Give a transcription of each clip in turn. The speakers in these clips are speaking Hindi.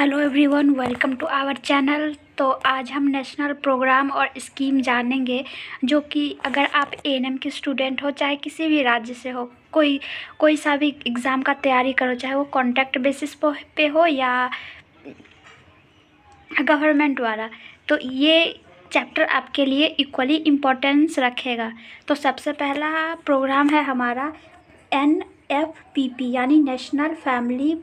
Hello everyone, welcome to our channel. तो आज हम नेशनल प्रोग्राम और स्कीम जानेंगे जो कि अगर आप एएनएम के स्टूडेंट हो, चाहे किसी भी राज्य से हो, कोई सा भी एग्ज़ाम का तैयारी करो, चाहे वो कॉन्ट्रैक्ट बेसिस पे हो या गवर्नमेंट वाला, तो ये चैप्टर आपके लिए इक्वली इम्पोर्टेंस रखेगा। तो सबसे पहला प्रोग्राम है हमारा NFPP यानी नेशनल फैमिली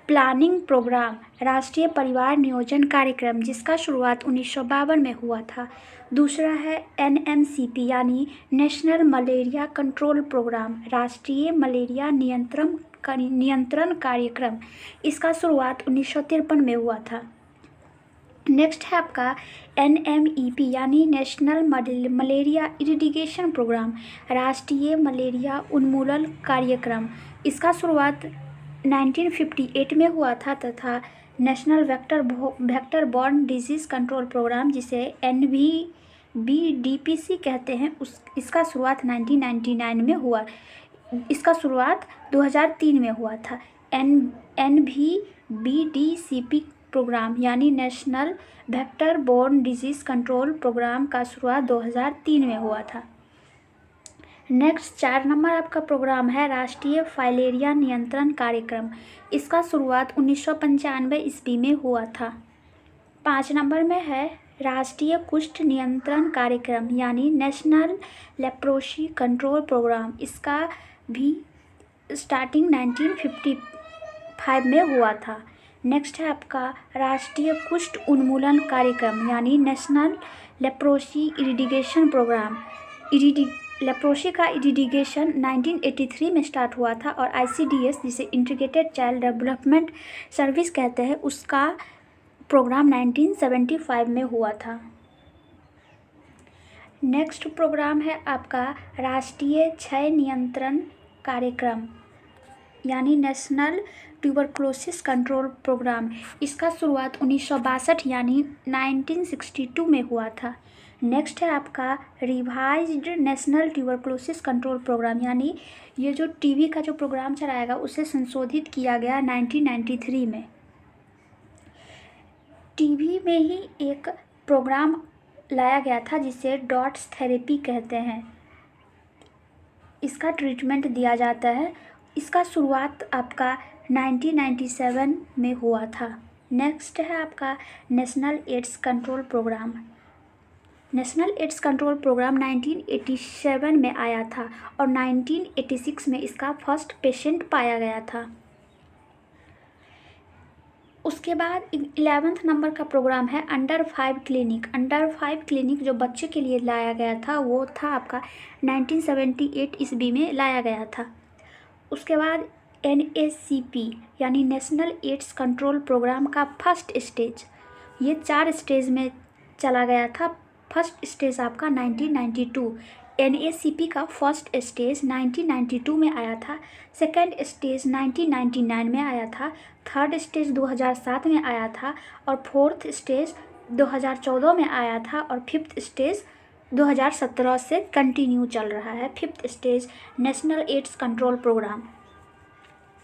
प्लानिंग प्रोग्राम, राष्ट्रीय परिवार नियोजन कार्यक्रम, जिसका शुरुआत 1952 में हुआ था। दूसरा है NMCP यानी नेशनल मलेरिया कंट्रोल प्रोग्राम, राष्ट्रीय मलेरिया नियंत्रण कार्यक्रम, इसका शुरुआत 1953 में हुआ था। नेक्स्ट है आपका NMEP यानी नेशनल मलेरिया इरिडिगेशन प्रोग्राम, राष्ट्रीय मलेरिया उन्मूलन कार्यक्रम, इसका शुरुआत 1958 में हुआ था। तथा national vector borne disease control programme, जिसे NVBDPC कहते हैं, इसका शुरुआत 1999 में हुआ। इसका शुरुआत 2003 में हुआ था। NVBDCP प्रोग्राम यानी national vector borne disease control programme का शुरुआत 2003 में हुआ था। नेक्स्ट 4 नंबर आपका प्रोग्राम है राष्ट्रीय फाइलेरिया नियंत्रण कार्यक्रम, इसका शुरुआत 1995 ईस्वी में हुआ था। 5 नंबर में है राष्ट्रीय कुष्ठ नियंत्रण कार्यक्रम यानी नेशनल लेप्रोसी कंट्रोल प्रोग्राम, इसका भी स्टार्टिंग 1955 में हुआ था। नेक्स्ट है आपका राष्ट्रीय कुष्ठ उन्मूलन कार्यक्रम यानी नेशनल लेप्रोसी इरिडिगेशन प्रोग्राम। लेप्रोसी का इरिडिगेशन 1983 में स्टार्ट हुआ था और ICDS, जिसे इंटीग्रेटेड चाइल्ड डेवलपमेंट सर्विस कहते हैं, उसका प्रोग्राम 1975 में हुआ था। नेक्स्ट प्रोग्राम है आपका राष्ट्रीय क्षय नियंत्रण कार्यक्रम यानी नेशनल ट्यूबरक्लोसिस कंट्रोल प्रोग्राम, इसका शुरुआत 1962 यानी 1962 में हुआ था। नेक्स्ट है आपका revised national tuberculosis control programme यानी ये जो टीबी का जो प्रोग्राम चलाएगा उसे संशोधित किया गया 1993 में। टीबी में ही एक प्रोग्राम लाया गया था जिसे डॉट्स थेरेपी कहते हैं, इसका ट्रीटमेंट दिया जाता है। इसका शुरुआत आपका 1997 में हुआ था। नेक्स्ट है आपका national AIDS control programme. National AIDS control programme 1987 में आया था और 1986 में इसका फर्स्ट पेशेंट पाया गया था। उसके बाद 11th नंबर का प्रोग्राम है अंडर 5 क्लिनिक। अंडर 5 क्लिनिक जो बच्चे के लिए लाया गया था वो था आपका 1978 ईस्वी में लाया गया था। उसके बाद NACP यानी नेशनल एड्स कंट्रोल प्रोग्राम का फर्स्ट स्टेज, ये 4 स्टेज में चला गया था। फर्स्ट स्टेज आपका 1992, NACP का फर्स्ट स्टेज 1992 में आया था। सेकेंड स्टेज 1999 में आया था। थर्ड स्टेज 2007 में आया था और फोर्थ स्टेज 2014 में आया था और फिफ्थ स्टेज 2017 से कंटिन्यू चल रहा है। Fifth stage national AIDS control programme.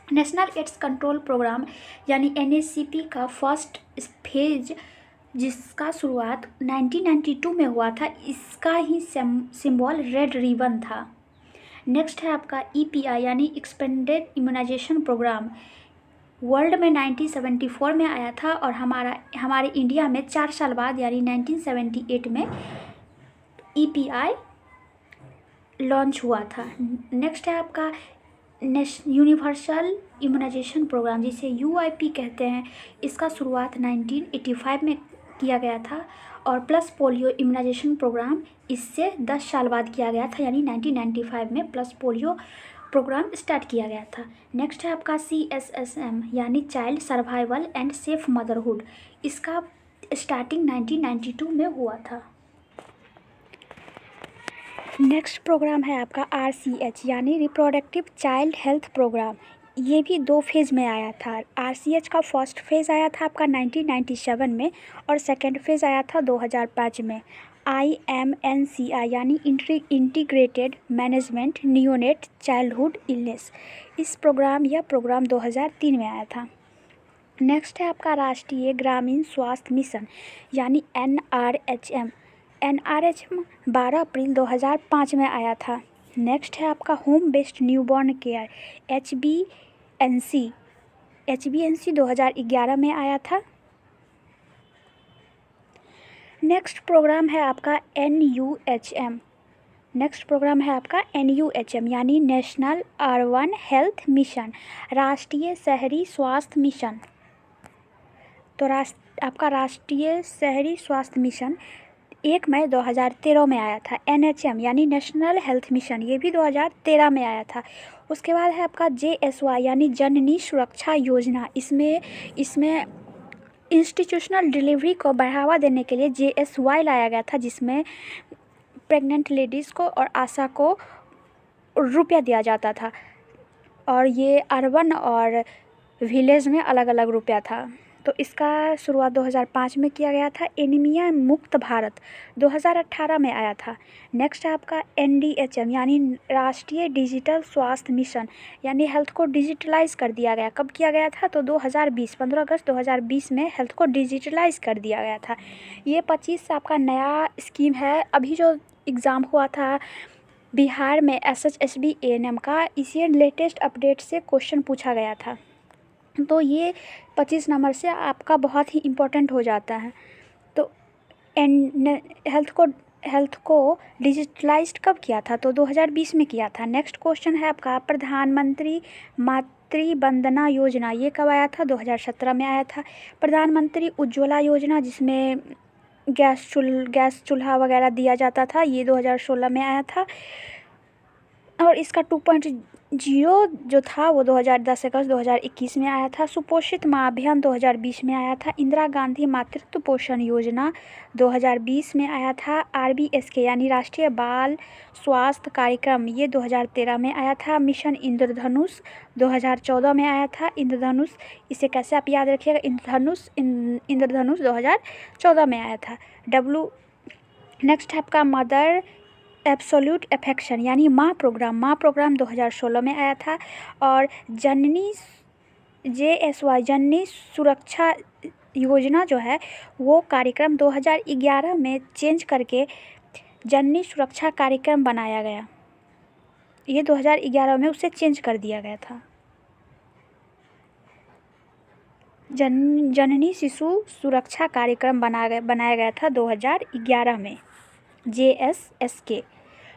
National AIDS control programme यानी NACP का फर्स्ट फेज, जिसका शुरुआत 1992 में हुआ था, इसका ही सिंबल रेड रिबन था। नेक्स्ट है आपका EPI यानी एक्सपेंडेड इम्यूनाइजेशन प्रोग्राम। वर्ल्ड में 1974 में आया था और हमारे इंडिया में 4 साल बाद यानी 1978 में EPI लॉन्च हुआ था। नेक्स्ट है आपका यूनिवर्सल इम्यूनाइजेशन प्रोग्राम, जिसे UIP कहते हैं, इसका शुरुआत 1985 में किया गया था और प्लस पोलियो इम्यूनाइजेशन प्रोग्राम इससे 10 साल बाद किया गया था यानी 1995 में प्लस पोलियो प्रोग्राम स्टार्ट किया गया था। नेक्स्ट है आपका CSSM यानी child survival and safe motherhood, इसका स्टार्टिंग 1992 में हुआ था। नेक्स्ट प्रोग्राम है आपका RCH यानी रिप्रोडक्टिव चाइल्ड हेल्थ प्रोग्राम। ये भी 2 फेज़ में आया था। RCH का फर्स्ट फेज़ आया था आपका 1997 में और सेकेंड फेज़ आया था 2005 में। IMNCI यानी integrated management neonate childhood illness, इस प्रोग्राम 2003 में आया था। नेक्स्ट है आपका राष्ट्रीय ग्रामीण स्वास्थ्य मिशन यानी NRHM। NRHM 12 अप्रैल 2005 में आया था। नेक्स्ट है आपका home based newborn care HBNC। HBNC 2011 में आया था। नेक्स्ट प्रोग्राम है आपका NUHM। नेक्स्ट प्रोग्राम है आपका NUHM यानी नेशनल अर्बन हेल्थ मिशन, राष्ट्रीय शहरी स्वास्थ्य मिशन। तो आपका राष्ट्रीय शहरी स्वास्थ्य मिशन 1 मई 2013 में आया था। NHM यानी नेशनल हेल्थ मिशन, ये भी 2013 में आया था। उसके बाद है आपका JSY यानी जननी सुरक्षा योजना। इसमें इंस्टीट्यूशनल डिलीवरी को बढ़ावा देने के लिए JSY लाया गया था, जिसमें प्रेग्नेंट लेडीज़ को और आशा को रुपया दिया जाता था, और ये अर्बन और विलेज में अलग अलग रुपया था। तो इसका शुरुआत 2005 में किया गया था। एनीमिया मुक्त भारत 2018 में आया था। नेक्स्ट है आपका NDHM यानी राष्ट्रीय डिजिटल स्वास्थ्य मिशन, यानी हेल्थ को डिजिटलाइज कर दिया गया। कब किया गया था? तो 15 अगस्त 2020 में हेल्थ को डिजिटलाइज कर दिया गया था। ये 25 आपका नया स्कीम है। अभी जो एग्ज़ाम हुआ था बिहार में SHSB ANM का, इसी लेटेस्ट अपडेट से क्वेश्चन पूछा गया था। तो ये 25 नंबर से आपका बहुत ही इम्पोर्टेंट हो जाता है। तो हेल्थ को डिजिटलाइज्ड कब किया था? तो 2020 में किया था। नेक्स्ट क्वेश्चन है आपका प्रधानमंत्री मातृ वंदना योजना, ये कब आया था? 2017 में आया था। प्रधानमंत्री उज्ज्वला योजना, जिसमें गैस चूल्हा वगैरह दिया जाता था, ये 2016 में आया था। और इसका 2.0 जो था वो 10 अगस्त 2021 में आया था। सुपोषित माँ अभियान 2020 में आया था। इंदिरा गांधी मातृत्व पोषण योजना 2020 में आया था। RBSK यानी राष्ट्रीय बाल स्वास्थ्य कार्यक्रम, ये 2013 में आया था। मिशन इंद्रधनुष 2014 में आया था। इंद्रधनुष, इसे कैसे आप याद रखिएगा, इंद्रधनुष 2014 में आया था। नेक्स्ट है आपका मदर एब्सोल्यूट अफेक्शन यानी माँ प्रोग्राम 2016 में आया था। और JSY जननी सुरक्षा योजना जो है वो कार्यक्रम 2011 में चेंज करके जननी सुरक्षा कार्यक्रम बनाया गया। ये 2011 में उसे चेंज कर दिया गया था। जननी शिशु सुरक्षा कार्यक्रम बनाया गया था 2011 में, JSSK।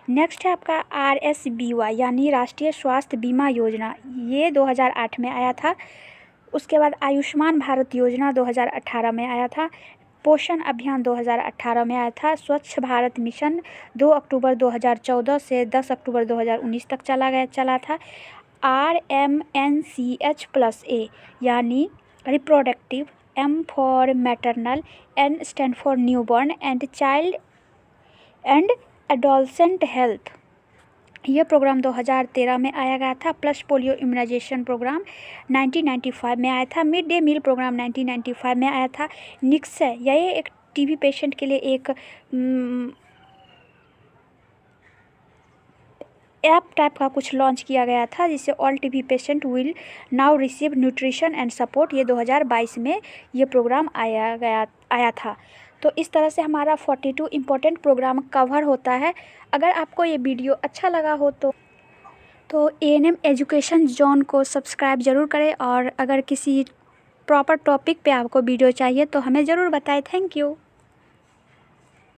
नेक्स्ट है आपका RSBY यानी राष्ट्रीय स्वास्थ्य बीमा योजना, ये 2008 में आया था। उसके बाद आयुष्मान भारत योजना 2018 में आया था। पोषण अभियान 2018 में आया था। स्वच्छ भारत मिशन 2 अक्टूबर 2014 से 10 अक्टूबर 2019 तक चला था। RMNCH+A यानी reproductive, M for maternal, N stand for newborn and child and adolescent health, यह प्रोग्राम 2013 में आया गया था। प्लस पोलियो इम्यूनाइजेशन प्रोग्राम 1995 में आया था। मिड डे मील प्रोग्राम 1995 में आया था। निक्षय, यह एक TB पेशेंट के लिए एक ऐप टाइप का कुछ लॉन्च किया गया था, जिससे all TB patient will now receive nutrition and support, ये 2022 में ये प्रोग्राम आया था। तो इस तरह से हमारा 42 इम्पोर्टेंट प्रोग्राम कवर होता है। अगर आपको ये वीडियो अच्छा लगा हो तो ANM एजुकेशन जोन को सब्सक्राइब ज़रूर करें, और अगर किसी प्रॉपर टॉपिक पे आपको वीडियो चाहिए तो हमें ज़रूर बताएं। Thank you.